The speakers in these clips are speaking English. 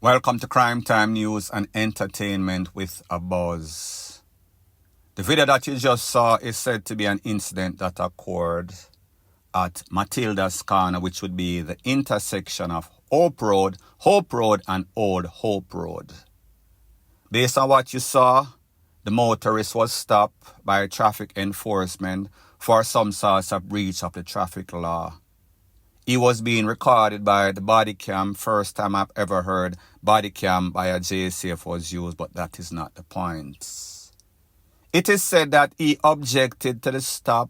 Welcome to Crime Time News and Entertainment with a Buzz. The video that you just saw is said to be an incident that occurred at Matilda's Corner, which would be the intersection of Hope Road, and Old Hope Road. Based on what you saw, the motorist was stopped by traffic enforcement for some sort of breach of the traffic law. He was being recorded by the body cam. First time I've ever heard body cam by a JCF was used, but that is not the point. It is said that he objected to the stop,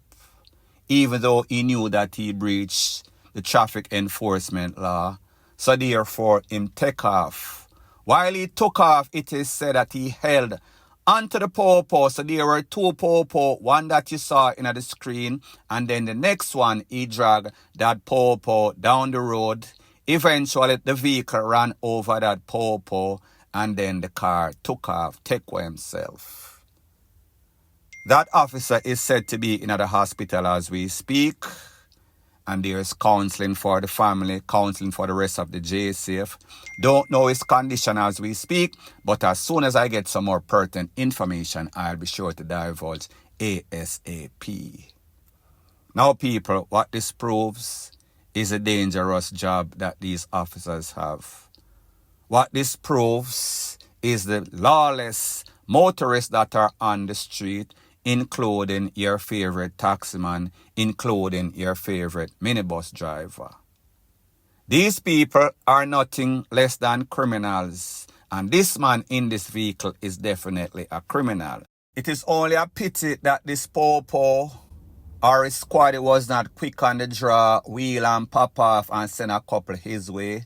even though he knew that he breached the traffic enforcement law. So therefore, him take off. While he took off, it is said that he held onto the pawpaw. So there were two pawpaw, one that you saw in the screen, and then the next one, he dragged that pawpaw down the road. Eventually, the vehicle ran over that pawpaw, and then the car took off, take away himself. That officer is said to be in the hospital as we speak, and there's counseling for the family, counseling for the rest of the JCF. Don't know his condition as we speak, but as soon as I get some more pertinent information, I'll be sure to divulge ASAP. Now, people, what this proves is a dangerous job that these officers have. What this proves is the lawless motorists that are on the street, including your favorite taximan, including your favorite minibus driver. These people are nothing less than criminals, and this man in this vehicle is definitely a criminal. It is only a pity that this popo or his squaddy was not quick on the draw, wheel and pop off and send a couple his way.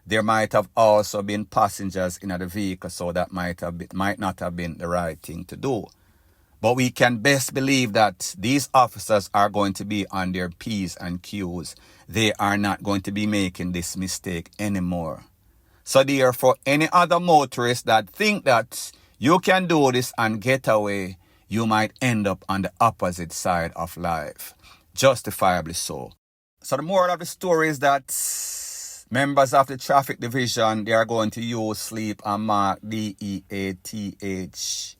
There might have also been passengers in the vehicle, so that might not have been the right thing to do. But we can best believe that these officers are going to be on their P's and Q's. They are not going to be making this mistake anymore. So therefore, any other motorists that think that you can do this and get away, you might end up on the opposite side of life. Justifiably so. So the moral of the story is that members of the traffic division, they are going to use sleep and mark DEATH.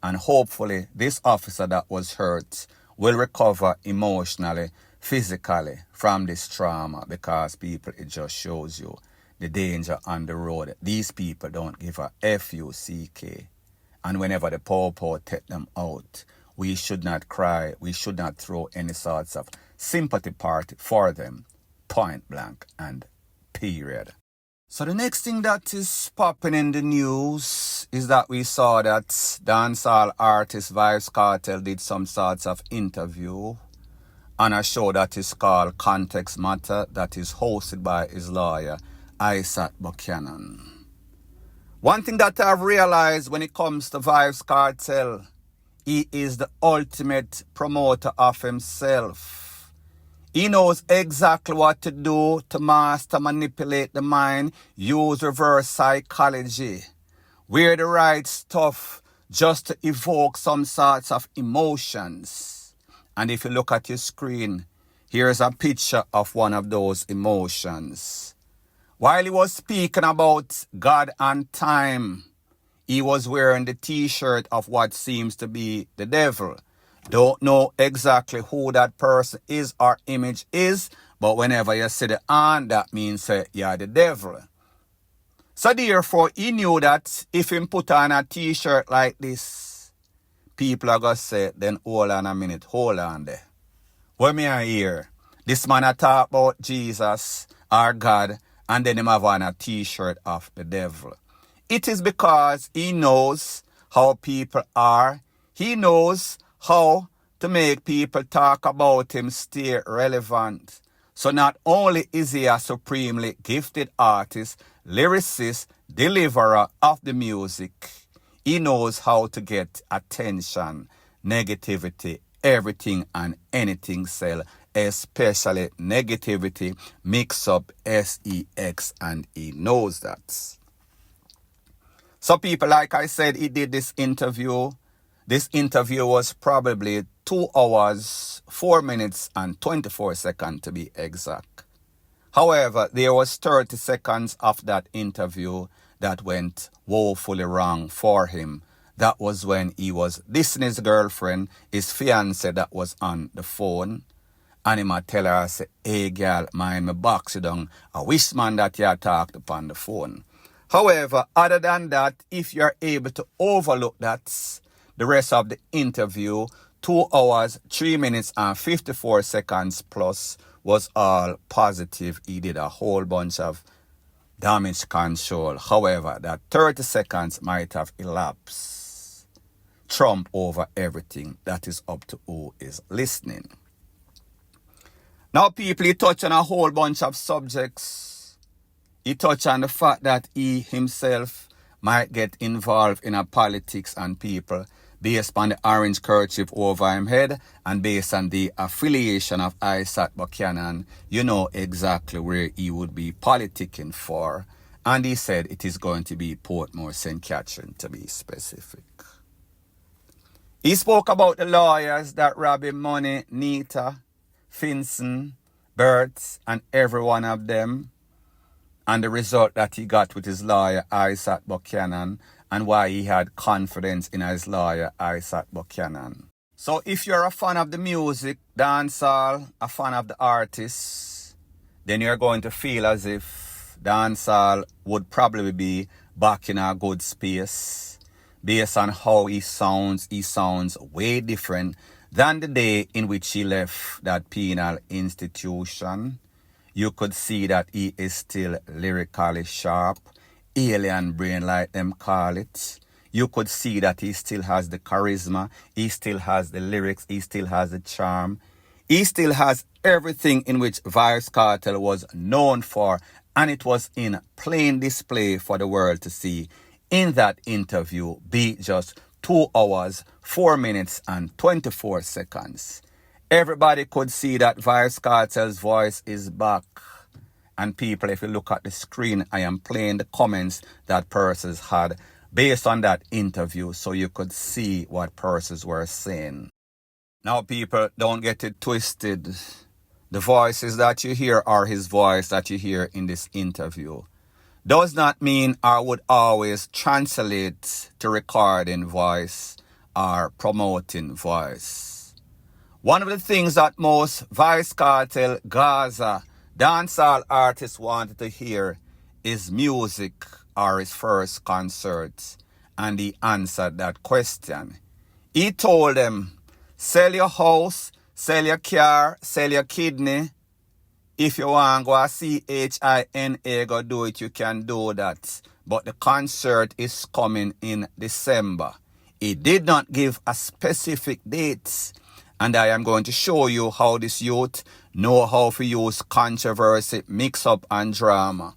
And hopefully, this officer that was hurt will recover emotionally, physically from this trauma, because people, it just shows you the danger on the road. These people don't give a F-U-C-K. And whenever the popo take them out, we should not cry. We should not throw any sorts of sympathy party for them. Point blank and period. So the next thing that is popping in the news is that we saw that dancehall artist Vybz Kartel did some sorts of interview on a show that is called Context Matter, that is hosted by his lawyer, Isaac Buchanan. One thing that I've realized when it comes to Vybz Kartel, he is the ultimate promoter of himself. He knows exactly what to do to master, manipulate the mind, use reverse psychology, wear the right stuff just to evoke some sorts of emotions. And if you look at your screen, here's a picture of one of those emotions. While he was speaking about God and time, he was wearing the t-shirt of what seems to be the devil. Don't know exactly who that person is or image is, but whenever you see the on, that means you're the devil. So therefore, he knew that if he put on a t-shirt like this, people are going to say, then hold on a minute, hold on there. What me I hear? This man a talk about Jesus or God, and then him have on a t-shirt of the devil. It is because he knows how people are. He knows how to make people talk about him stay relevant. So not only is he a supremely gifted artist, lyricist, deliverer of the music, he knows how to get attention, negativity, everything and anything sell, especially negativity, mix up sex, and he knows that. So people, like I said, he did this interview. This interview was probably 2 hours, 4 minutes and 24 seconds to be exact. However, there was 30 seconds of that interview that went woefully wrong for him. That was when he was dissing his girlfriend, his fiancée that was on the phone. And him a tell her, say, hey girl, mind me box you down. I wish man that you talked upon the phone. However, other than that, if you're able to overlook that, the rest of the interview, 2 hours, 3 minutes and 54 seconds plus, was all positive. He did a whole bunch of damage control. However, that 30 seconds might have elapsed. Trump over everything. That is up to who is listening. Now, people, he touch on a whole bunch of subjects. He touched on the fact that he himself might get involved in a politics and people based on the orange kerchief over him head and based on the affiliation of Isaac Buchanan, you know exactly where he would be politicking for. And he said it is going to be Portmore St. Catherine, to be specific. He spoke about the lawyers that rob him money, Nita, Finson, Bert, and every one of them, and the result that he got with his lawyer, Isaac Buchanan, and why he had confidence in his lawyer, Isaac Buchanan. So if you're a fan of the music, dancehall, a fan of the artists, then you're going to feel as if dancehall would probably be back in a good space. Based on how he sounds way different than the day in which he left that penal institution. You could see that he is still lyrically sharp, alien brain like them call it. You could see that he still has the charisma, he still has the lyrics, he still has the charm. He still has everything in which Vybz Kartel was known for, and it was in plain display for the world to see in that interview, be just 2 hours, 4 minutes and 24 seconds. Everybody could see that Vybz Kartel's voice is back. And people, if you look at the screen, I am playing the comments that persons had based on that interview so you could see what persons were saying. Now, people, don't get it twisted. The voices that you hear are his voice that you hear in this interview. Does not mean I would always translate to recording voice or promoting voice. One of the things that most Vybz Kartel, Gaza, dancehall artists wanted to hear is music or his first concert. And he answered that question. He told them, sell your house, sell your car, sell your kidney. If you want to go CHINA, go do it, you can do that. But the concert is coming in December. He did not give a specific date. And I am going to show you how this youth know how to use controversy, mix-up and drama.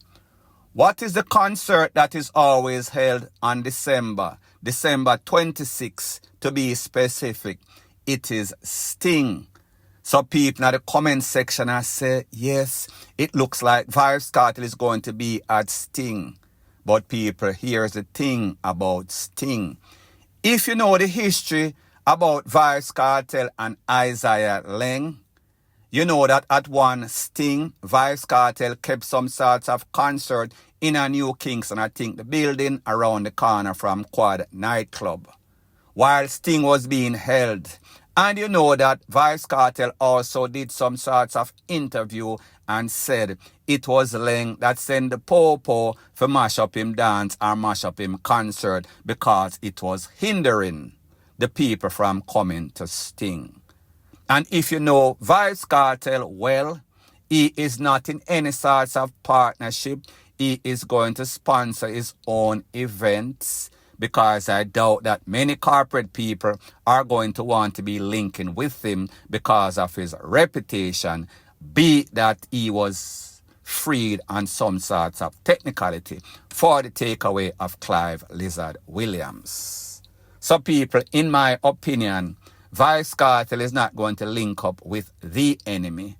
What is the concert that is always held on December 26th, to be specific? It is Sting. So people in the comment section I say, yes, it looks like Vybz Kartel is going to be at Sting. But people, here's the thing about Sting. If you know the history about Vybz Kartel and Isaiah Lang, you know that at one Sting, Vybz Kartel kept some sorts of concert in a New Kingston, I think the building around the corner from Quad nightclub, while Sting was being held. And you know that Vybz Kartel also did some sorts of interview and said it was Lang that sent the po-po for mash up him dance or mash up him concert because it was hindering the people from coming to Sting. And if you know Vybz Kartel well, he is not in any sorts of partnership. He is going to sponsor his own events, because I doubt that many corporate people are going to want to be linking with him because of his reputation, be that he was freed on some sorts of technicality for the takeaway of Clive Lizard Williams. So people, in my opinion, Vybz Kartel is not going to link up with the enemy.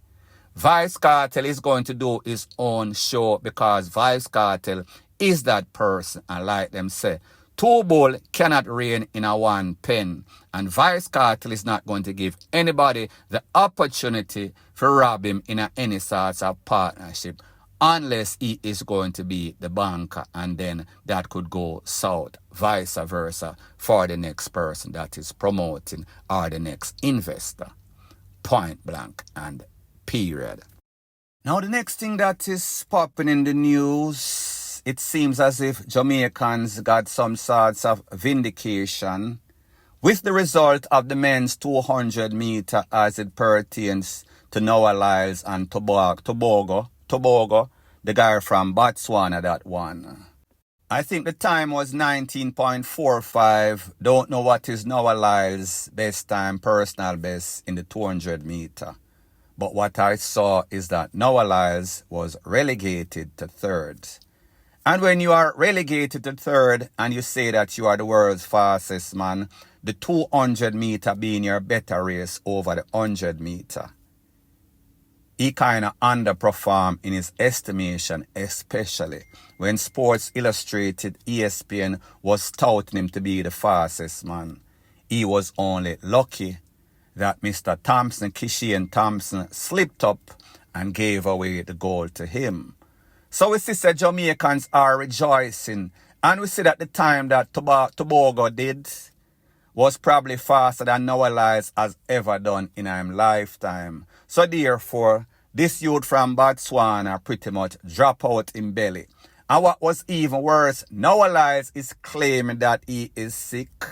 Vybz Kartel is going to do his own show because Vybz Kartel is that person, and like them say, two bull cannot reign in a one pen. And Vybz Kartel is not going to give anybody the opportunity to rob him in any sorts of partnership. unless he is going to be the banker, and then that could go south, vice versa, for the next person that is promoting or the next investor. Point blank and period. Now the next thing that is popping in the news, it seems as if Jamaicans got some sorts of vindication with the result of the men's 200 meter as it pertains to Noah Lyles and Tobago, the guy from Botswana that won. I think the time was 19.45. Don't know what is Noah Lyles' best time, personal best in the 200 meter. But what I saw is that Noah Lyles was relegated to third. And when you are relegated to third and you say that you are the world's fastest man, the 200 meter being your better race over the 100 meter, he kind of underperformed in his estimation, especially when Sports Illustrated ESPN was touting him to be the fastest man. He was only lucky that Mr. Thompson, Kishian Thompson, slipped up and gave away the gold to him. So we see that Jamaicans are rejoicing, and we see that the time that Tobago did was probably faster than Noah Lyles has ever done in his lifetime. So therefore, this youth from Botswana pretty much drop out in belly. And what was even worse, Noah Lyles is claiming that he is sick.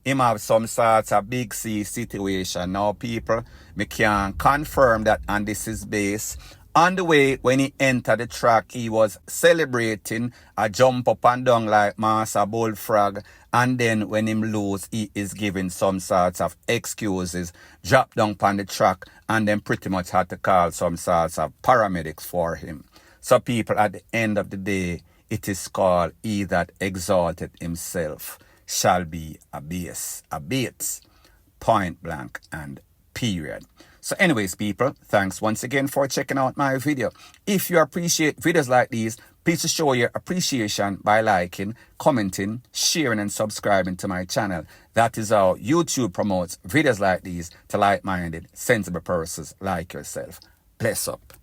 Him have some sorts of big C situation. Now people, me can confirm that, and this is based on the way when he entered the track, he was celebrating a jump up and down like Master Bullfrog. And then when him lose, he is giving some sorts of excuses, drop down on the track, and then pretty much had to call some sorts of paramedics for him. So people, at the end of the day, it is called he that exalted himself shall be abased. Point blank and period. So anyways, people, thanks once again for checking out my video. If you appreciate videos like these, please show your appreciation by liking, commenting, sharing, and subscribing to my channel. That is how YouTube promotes videos like these to like-minded, sensible persons like yourself. Bless up.